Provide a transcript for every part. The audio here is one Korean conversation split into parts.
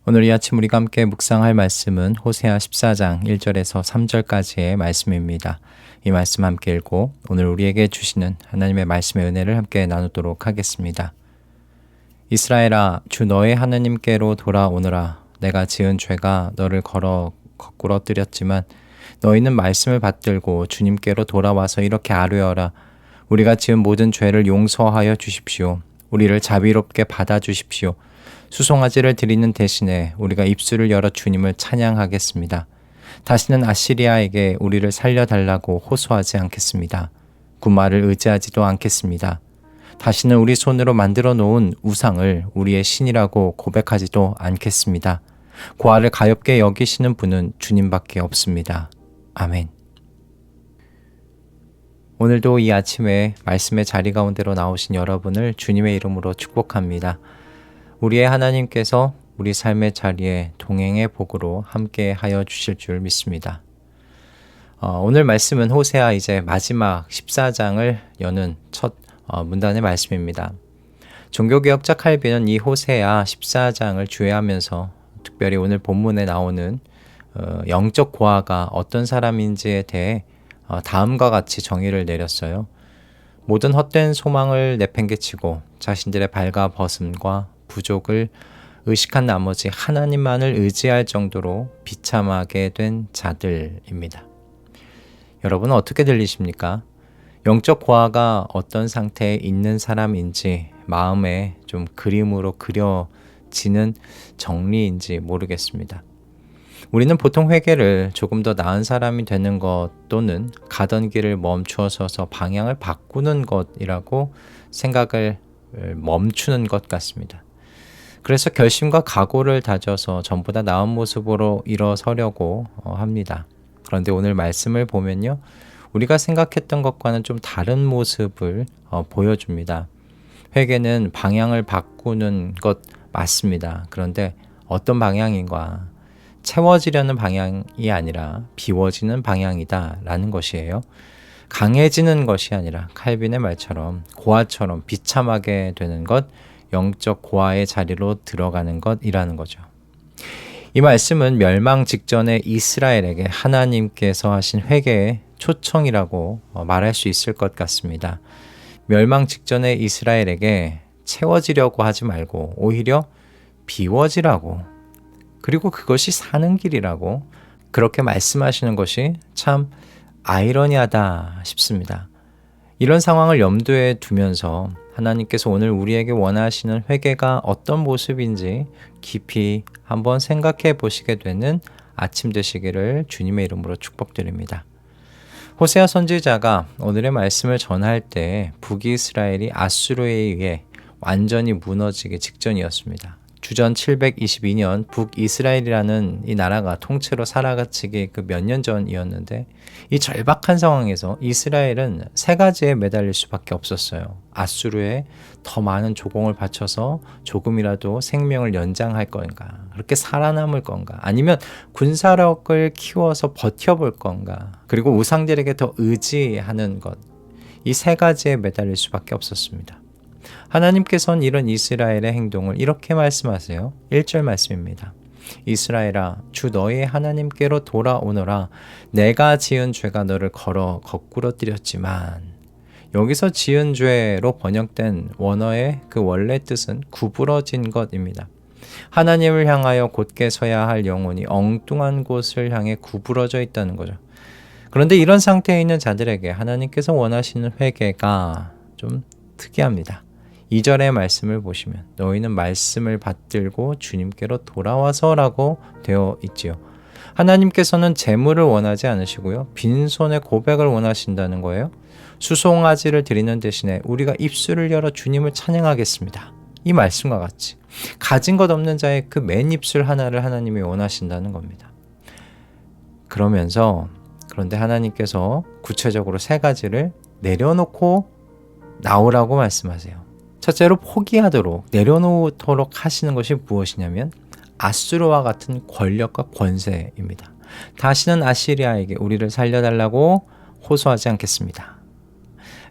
오늘 이 아침 우리가 함께 묵상할 말씀은 호세아 14장 1절에서 3절까지의 말씀입니다. 이 말씀 함께 읽고 오늘 우리에게 주시는 하나님의 말씀의 은혜를 함께 나누도록 하겠습니다. 이스라엘아, 주 너의 하나님께로 돌아오너라. 내가 지은 죄가 너를 거꾸로 뜨렸지만 너희는 말씀을 받들고 주님께로 돌아와서 이렇게 아뢰어라. 우리가 지은 모든 죄를 용서하여 주십시오. 우리를 자비롭게 받아주십시오. 수송아지를 드리는 대신에 우리가 입술을 열어 주님을 찬양하겠습니다. 다시는 아시리아에게 우리를 살려달라고 호소하지 않겠습니다. 군마를 의지하지도 않겠습니다. 다시는 우리 손으로 만들어 놓은 우상을 우리의 신이라고 고백하지도 않겠습니다. 고아를 가엾게 여기시는 분은 주님밖에 없습니다. 아멘. 오늘도 이 아침에 말씀의 자리 가운데로 나오신 여러분을 주님의 이름으로 축복합니다. 우리의 하나님께서 우리 삶의 자리에 동행의 복으로 함께 하여 주실 줄 믿습니다. 오늘 말씀은 호세아 이제 마지막 14장을 여는 첫 문단의 말씀입니다. 종교개혁자 칼빈은 이 호세아 14장을 주의하면서 특별히 오늘 본문에 나오는 영적 고아가 어떤 사람인지에 대해 다음과 같이 정의를 내렸어요. 모든 헛된 소망을 내팽개치고 자신들의 발가벗음과 부족을 의식한 나머지 하나님만을 의지할 정도로 비참하게 된 자들입니다. 여러분은 어떻게 들리십니까? 영적 고아가 어떤 상태에 있는 사람인지 마음에 좀 그림으로 그려지는 정리인지 모르겠습니다. 우리는 보통 회개를 조금 더 나은 사람이 되는 것 또는 가던 길을 멈추어 서서 방향을 바꾸는 것이라고 생각을 멈추는 것 같습니다. 그래서 결심과 각오를 다져서 전보다 나은 모습으로 일어서려고 합니다. 그런데 오늘 말씀을 보면요, 우리가 생각했던 것과는 좀 다른 모습을 보여줍니다. 회개는 방향을 바꾸는 것 맞습니다. 그런데 어떤 방향인가? 채워지려는 방향이 아니라 비워지는 방향이다 라는 것이에요. 강해지는 것이 아니라 칼빈의 말처럼 고아처럼 비참하게 되는 것, 영적 고아의 자리로 들어가는 것이라는 거죠. 이 말씀은 멸망 직전의 이스라엘에게 하나님께서 하신 회개의 초청이라고 말할 수 있을 것 같습니다. 멸망 직전의 이스라엘에게 채워지려고 하지 말고 오히려 비워지라고, 그리고 그것이 사는 길이라고 그렇게 말씀하시는 것이 참 아이러니하다 싶습니다. 이런 상황을 염두에 두면서 하나님께서 오늘 우리에게 원하시는 회개가 어떤 모습인지 깊이 한번 생각해 보시게 되는 아침 되시기를 주님의 이름으로 축복드립니다. 호세아 선지자가 오늘의 말씀을 전할 때 북이스라엘이 아수르에 의해 완전히 무너지기 직전이었습니다. 주전 722년 북이스라엘이라는 이 나라가 통째로 사라지기 몇 년 전이었는데, 이 절박한 상황에서 이스라엘은 세 가지에 매달릴 수밖에 없었어요. 아수르에 더 많은 조공을 바쳐서 조금이라도 생명을 연장할 건가, 그렇게 살아남을 건가, 아니면 군사력을 키워서 버텨볼 건가, 그리고 우상들에게 더 의지하는 것, 이 세 가지에 매달릴 수밖에 없었습니다. 하나님께서는 이런 이스라엘의 행동을 이렇게 말씀하세요. 1절 말씀입니다. 이스라엘아, 주 너의 하나님께로 돌아오너라. 내가 지은 죄가 너를 거꾸로 뜨렸지만, 여기서 지은 죄로 번역된 원어의 그 원래 뜻은 구부러진 것입니다. 하나님을 향하여 곧게 서야 할 영혼이 엉뚱한 곳을 향해 구부러져 있다는 거죠. 그런데 이런 상태에 있는 자들에게 하나님께서 원하시는 회개가 좀 특이합니다. 2절의 말씀을 보시면 너희는 말씀을 받들고 주님께로 돌아와서 라고 되어 있지요. 하나님께서는 재물을 원하지 않으시고요, 빈손의 고백을 원하신다는 거예요. 수송아지를 드리는 대신에 우리가 입술을 열어 주님을 찬양하겠습니다. 이 말씀과 같이 가진 것 없는 자의 그 맨 입술 하나를 하나님이 원하신다는 겁니다. 그런데 하나님께서 구체적으로 세 가지를 내려놓고 나오라고 말씀하세요. 첫째로 포기하도록, 내려놓도록 하시는 것이 무엇이냐면 아수르와 같은 권력과 권세입니다. 다시는 아시리아에게 우리를 살려달라고 호소하지 않겠습니다.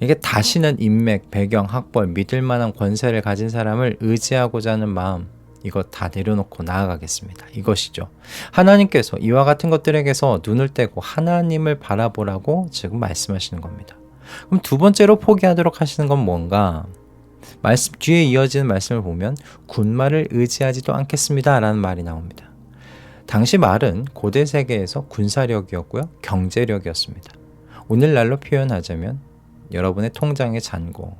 이게 다시는 인맥, 배경, 학벌, 믿을 만한 권세를 가진 사람을 의지하고자 하는 마음, 이것 다 내려놓고 나아가겠습니다. 이것이죠. 하나님께서 이와 같은 것들에게서 눈을 떼고 하나님을 바라보라고 지금 말씀하시는 겁니다. 그럼 두 번째로 포기하도록 하시는 건 뭔가? 말씀 뒤에 이어지는 말씀을 보면 군말을 의지하지도 않겠습니다 라는 말이 나옵니다. 당시 말은 고대 세계에서 군사력이었고요, 경제력이었습니다. 오늘날로 표현하자면 여러분의 통장의 잔고,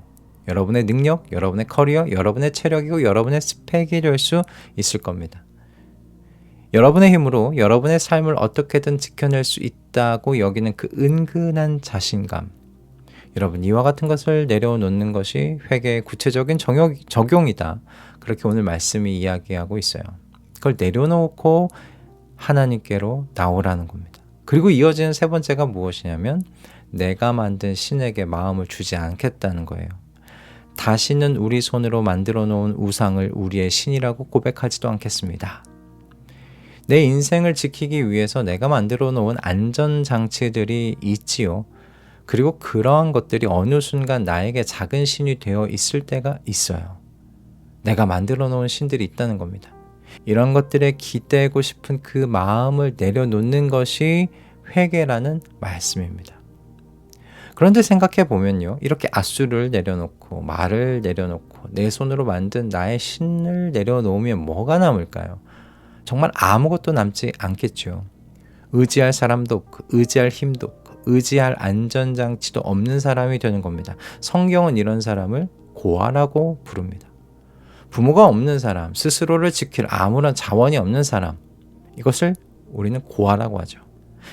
여러분의 능력, 여러분의 커리어, 여러분의 체력이고 여러분의 스펙이 될 수 있을 겁니다. 여러분의 힘으로 여러분의 삶을 어떻게든 지켜낼 수 있다고 여기는 그 은근한 자신감, 여러분 이와 같은 것을 내려놓는 것이 회개의 구체적인 적용이다. 그렇게 오늘 말씀이 이야기하고 있어요. 그걸 내려놓고 하나님께로 나오라는 겁니다. 그리고 이어지는 세 번째가 무엇이냐면 내가 만든 신에게 마음을 주지 않겠다는 거예요. 다시는 우리 손으로 만들어 놓은 우상을 우리의 신이라고 고백하지도 않겠습니다. 내 인생을 지키기 위해서 내가 만들어 놓은 안전장치들이 있지요. 그리고 그러한 것들이 어느 순간 나에게 작은 신이 되어 있을 때가 있어요. 내가 만들어 놓은 신들이 있다는 겁니다. 이런 것들에 기대고 싶은 그 마음을 내려놓는 것이 회개라는 말씀입니다. 그런데 생각해 보면요, 이렇게 앗수를 내려놓고 말을 내려놓고 내 손으로 만든 나의 신을 내려놓으면 뭐가 남을까요? 정말 아무것도 남지 않겠죠. 의지할 사람도 없고 의지할 힘도 없고 의지할 안전장치도 없는 사람이 되는 겁니다. 성경은 이런 사람을 고아라고 부릅니다. 부모가 없는 사람, 스스로를 지킬 아무런 자원이 없는 사람, 이것을 우리는 고아라고 하죠.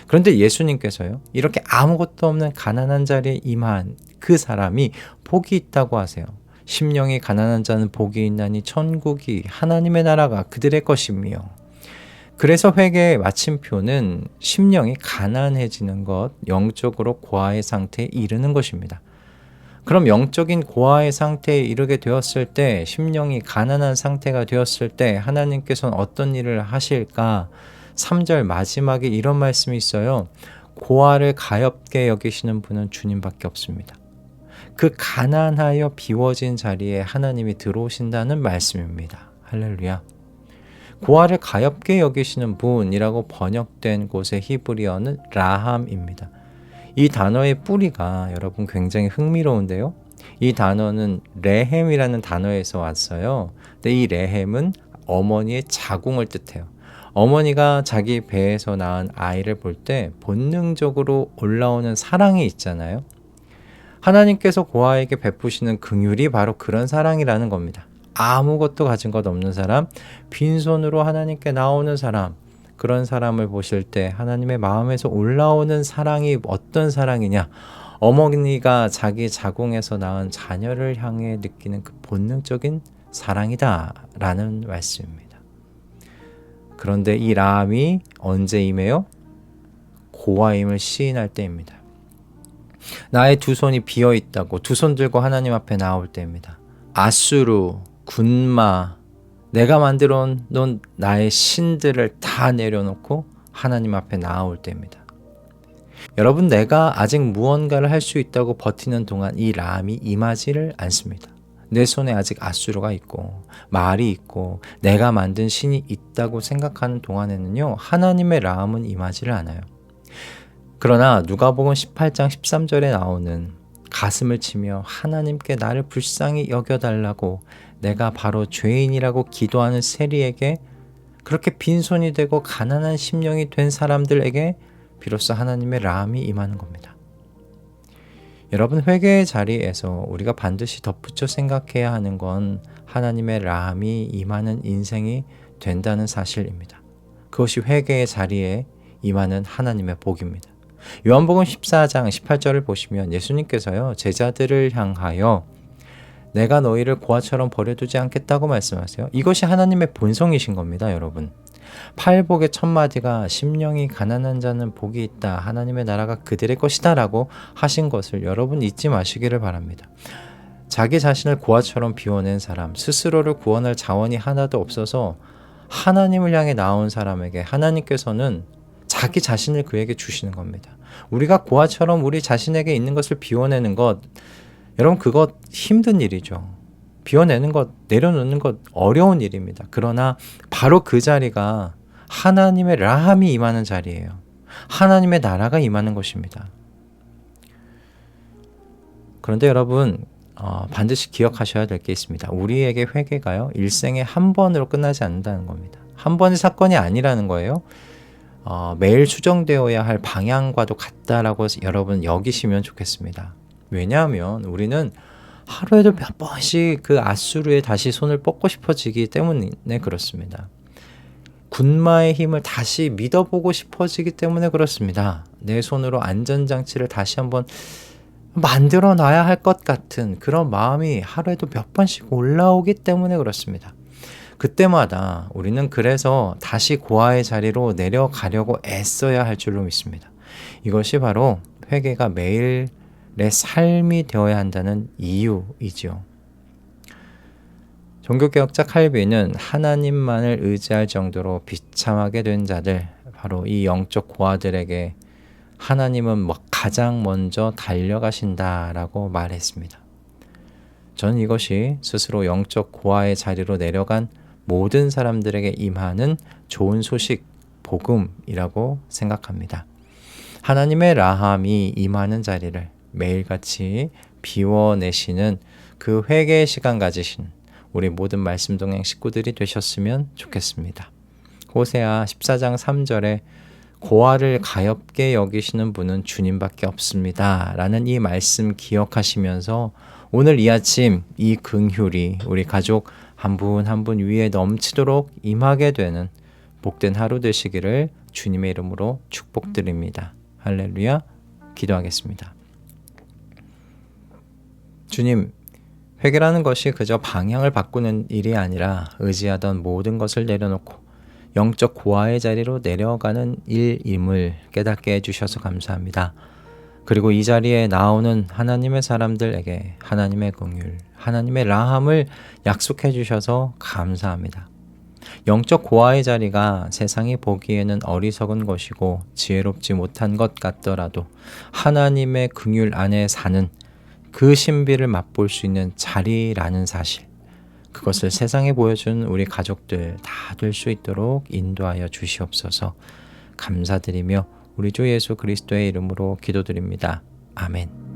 그런데 예수님께서요, 이렇게 아무것도 없는 가난한 자리에 임한 그 사람이 복이 있다고 하세요. 심령이 가난한 자는 복이 있나니 천국이 하나님의 나라가 그들의 것이며. 그래서 회개의 마침표는 심령이 가난해지는 것, 영적으로 고아의 상태에 이르는 것입니다. 그럼 영적인 고아의 상태에 이르게 되었을 때, 심령이 가난한 상태가 되었을 때 하나님께서는 어떤 일을 하실까? 3절 마지막에 이런 말씀이 있어요. 고아를 가엾게 여기시는 분은 주님밖에 없습니다. 그 가난하여 비워진 자리에 하나님이 들어오신다는 말씀입니다. 할렐루야. 고아를 가엾게 여기시는 분이라고 번역된 곳의 히브리어는 라함입니다. 이 단어의 뿌리가 여러분 굉장히 흥미로운데요. 이 단어는 레헴이라는 단어에서 왔어요. 근데 이 레헴은 어머니의 자궁을 뜻해요. 어머니가 자기 배에서 낳은 아이를 볼 때 본능적으로 올라오는 사랑이 있잖아요. 하나님께서 고아에게 베푸시는 긍휼이 바로 그런 사랑이라는 겁니다. 아무것도 가진 것 없는 사람, 빈손으로 하나님께 나오는 사람, 그런 사람을 보실 때 하나님의 마음에서 올라오는 사랑이 어떤 사랑이냐? 어머니가 자기 자궁에서 낳은 자녀를 향해 느끼는 그 본능적인 사랑이다라는 말씀입니다. 그런데 이 라함이 언제 임해요? 고아임을 시인할 때입니다. 나의 두 손이 비어 있다고 두 손 들고 하나님 앞에 나올 때입니다. 아수르, 군마, 내가 만들어 놓은 나의 신들을 다 내려놓고 하나님 앞에 나아올 때입니다. 여러분, 내가 아직 무언가를 할 수 있다고 버티는 동안 이 라함이 임하지를 않습니다. 내 손에 아직 아수르가 있고 말이 있고 내가 만든 신이 있다고 생각하는 동안에는요, 하나님의 라함은 임하지를 않아요. 그러나 누가복음 18장 13절에 나오는 가슴을 치며 하나님께 나를 불쌍히 여겨달라고 내가 바로 죄인이라고 기도하는 세리에게, 그렇게 빈손이 되고 가난한 심령이 된 사람들에게 비로소 하나님의 라함이 임하는 겁니다. 여러분, 회개의 자리에서 우리가 반드시 덧붙여 생각해야 하는 건 하나님의 라함이 임하는 인생이 된다는 사실입니다. 그것이 회개의 자리에 임하는 하나님의 복입니다. 요한복음 14장 18절을 보시면 예수님께서요, 제자들을 향하여 내가 너희를 고아처럼 버려두지 않겠다고 말씀하세요. 이것이 하나님의 본성이신 겁니다, 여러분. 팔복의 첫 마디가 심령이 가난한 자는 복이 있다, 하나님의 나라가 그들의 것이다 라고 하신 것을 여러분 잊지 마시기를 바랍니다. 자기 자신을 고아처럼 비워낸 사람, 스스로를 구원할 자원이 하나도 없어서 하나님을 향해 나온 사람에게 하나님께서는 자기 자신을 그에게 주시는 겁니다. 우리가 고아처럼 우리 자신에게 있는 것을 비워내는 것, 여러분 그것 힘든 일이죠. 비워내는 것, 내려놓는 것 어려운 일입니다. 그러나 바로 그 자리가 하나님의 라함이 임하는 자리예요. 하나님의 나라가 임하는 것입니다. 그런데 여러분, 반드시 기억하셔야 될 게 있습니다. 우리에게 회개가요, 일생에 한 번으로 끝나지 않는다는 겁니다. 한 번의 사건이 아니라는 거예요. 매일 수정되어야 할 방향과도 같다라고 여러분 여기시면 좋겠습니다. 왜냐하면 우리는 하루에도 몇 번씩 그 앗수르에 다시 손을 뻗고 싶어지기 때문에 그렇습니다. 군마의 힘을 다시 믿어보고 싶어지기 때문에 그렇습니다. 내 손으로 안전장치를 다시 한번 만들어 놔야 할 것 같은 그런 마음이 하루에도 몇 번씩 올라오기 때문에 그렇습니다. 그때마다 우리는 그래서 다시 고아의 자리로 내려가려고 애써야 할 줄로 믿습니다. 이것이 바로 회개가 매일의 삶이 되어야 한다는 이유이죠. 종교개혁자 칼빈은 하나님만을 의지할 정도로 비참하게 된 자들, 바로 이 영적 고아들에게 하나님은 가장 먼저 달려가신다라고 말했습니다. 저는 이것이 스스로 영적 고아의 자리로 내려간 모든 사람들에게 임하는 좋은 소식, 복음이라고 생각합니다. 하나님의 라함이 임하는 자리를 매일같이 비워내시는 그 회개의 시간 가지신 우리 모든 말씀동행 식구들이 되셨으면 좋겠습니다. 호세아 14장 3절에 고아를 가엾게 여기시는 분은 주님밖에 없습니다 라는 이 말씀 기억하시면서 오늘 이 아침 이 긍휼이 우리 가족 한 분 한 분 위에 넘치도록 임하게 되는 복된 하루 되시기를 주님의 이름으로 축복드립니다. 할렐루야. 기도하겠습니다. 주님, 회개라는 것이 그저 방향을 바꾸는 일이 아니라 의지하던 모든 것을 내려놓고 영적 고아의 자리로 내려가는 일임을 깨닫게 해주셔서 감사합니다. 그리고 이 자리에 나오는 하나님의 사람들에게 하나님의 긍휼, 하나님의 라함을 약속해 주셔서 감사합니다. 영적 고아의 자리가 세상이 보기에는 어리석은 것이고 지혜롭지 못한 것 같더라도 하나님의 긍휼 안에 사는 그 신비를 맛볼 수 있는 자리라는 사실, 그것을 세상에 보여준 우리 가족들 다 될 수 있도록 인도하여 주시옵소서. 감사드리며 우리 주 예수 그리스도의 이름으로 기도드립니다. 아멘.